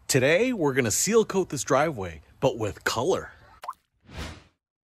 Today, we're going to seal coat this driveway, but with color.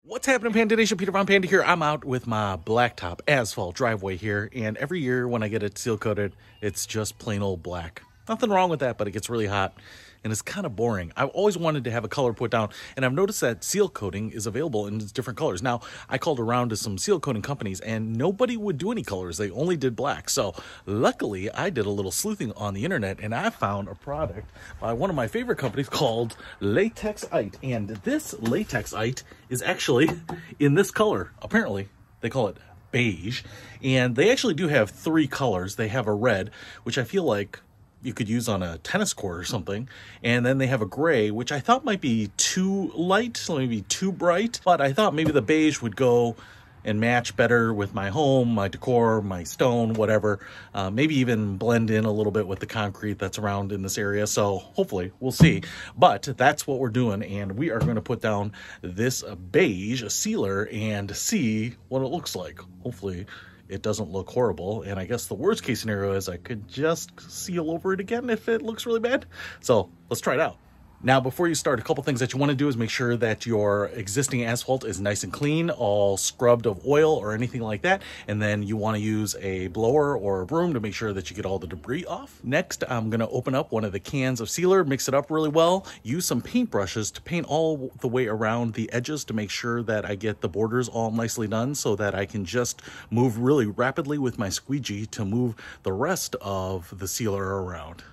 What's happening, Panda Nation? Peter Von Panda here. I'm out with my blacktop asphalt driveway here, and every year when I get it seal coated, it's just plain old black. Nothing wrong with that, but it gets really hot and it's kind of boring. I've always wanted to have a color put down, and I've noticed that seal coating is available in different colors. Now, I called around to some seal coating companies and nobody would do any colors. They only did black. So luckily, I did a little sleuthing on the internet and I found a product by one of my favorite companies called Latex-ite. And this Latex-ite is actually in this color. Apparently, they call it beige. And they actually do have three colors. They have a red, which I feel like you could use on a tennis court or something. And then they have a gray, which I thought might be too light, so maybe too bright. But I thought maybe the beige would go and match better with my home, my decor, my stone, whatever. Maybe even blend in a little bit with the concrete that's around in this area. So hopefully we'll see. But that's what we're doing. And we are going to put down this beige sealer and see what it looks like. Hopefully it doesn't look horrible. And I guess the worst case scenario is I could just seal over it again if it looks really bad. So let's try it out. Now, before you start, a couple things that you want to do is make sure that your existing asphalt is nice and clean, all scrubbed of oil or anything like that. And then you want to use a blower or a broom to make sure that you get all the debris off. Next, I'm going to open up one of the cans of sealer, mix it up really well, use some paint brushes to paint all the way around the edges to make sure that I get the borders all nicely done so that I can just move really rapidly with my squeegee to move the rest of the sealer around.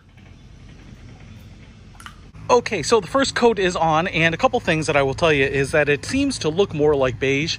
Okay, so the first coat is on, and a couple things that I will tell you is that it seems to look more like beige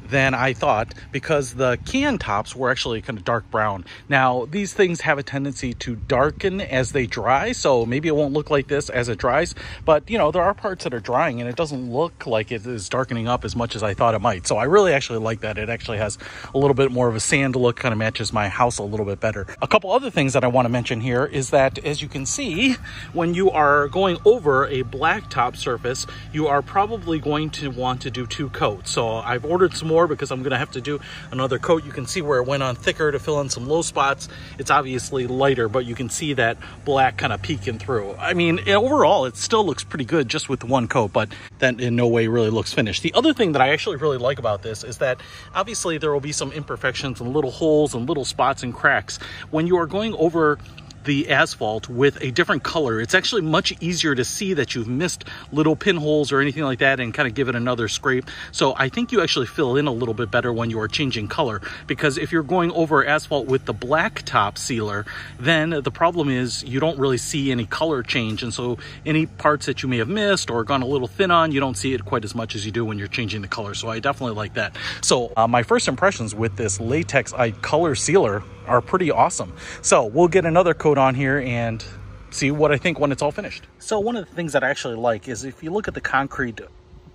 than I thought because the can tops were actually kind of dark brown. Now, these things have a tendency to darken as they dry, so maybe it won't look like this as it dries, but you know, there are parts that are drying and it doesn't look like it is darkening up as much as I thought it might. So I really actually like that. It actually has a little bit more of a sand look, kind of matches my house a little bit better. A couple other things that I want to mention here is that, as you can see, when you are going over a blacktop surface, you are probably going to want to do two coats. So I've ordered some more because I'm going to have to do another coat. You can see where it went on thicker to fill in some low spots. It's obviously lighter, but you can see that black kind of peeking through. I mean, overall, it still looks pretty good just with one coat, but that in no way really looks finished. The other thing that I actually really like about this is that obviously there will be some imperfections and little holes and little spots and cracks. When you are going over the asphalt with a different color, it's actually much easier to see that you've missed little pinholes or anything like that and kind of give it another scrape. So I think you actually fill in a little bit better when you are changing color, because if you're going over asphalt with the blacktop sealer, then the problem is you don't really see any color change. And so any parts that you may have missed or gone a little thin on, you don't see it quite as much as you do when you're changing the color. So I definitely like that. So my first impressions with this Latex-ite color sealer are pretty awesome. So we'll get another coat on here and see what I think when it's all finished. So one of the things that I actually like is if you look at the concrete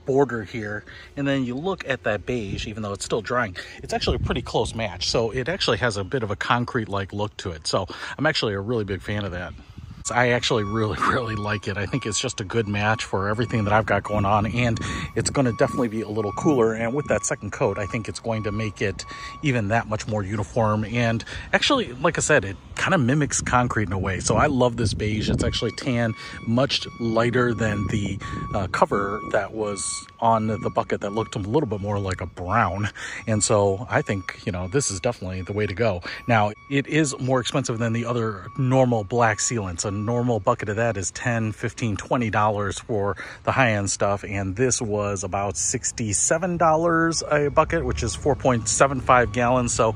border here and then you look at that beige, even though it's still drying, it's actually a pretty close match. So it actually has a bit of a concrete-like look to it. So I'm actually a really big fan of that. I actually really like it. I think it's just a good match for everything that I've got going on, and it's going to definitely be a little cooler. And with that second coat, I think it's going to make it even that much more uniform. And actually, like I said, it kind of mimics concrete in a way. So I love this beige. It's actually tan, much lighter than the cover that was on the bucket that looked a little bit more like a brown. And so I think, you know, this is definitely the way to go. Now, it is more expensive than the other normal black sealants. A normal bucket of that is $10, $15, $20 for the high-end stuff, and this was about $67 a bucket, which is 4.75 gallons. So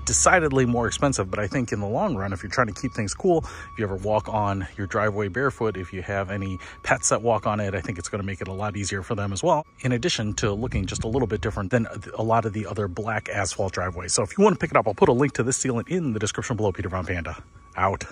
decidedly more expensive, but I think in the long run, if you're trying to keep things cool, if you ever walk on your driveway barefoot, if you have any pets that walk on it, I think it's going to make it a lot easier for them as well, in addition to looking just a little bit different than a lot of the other black asphalt driveways. So if you want to pick it up, I'll put a link to this sealant in the description below. Peter Von Panda, out.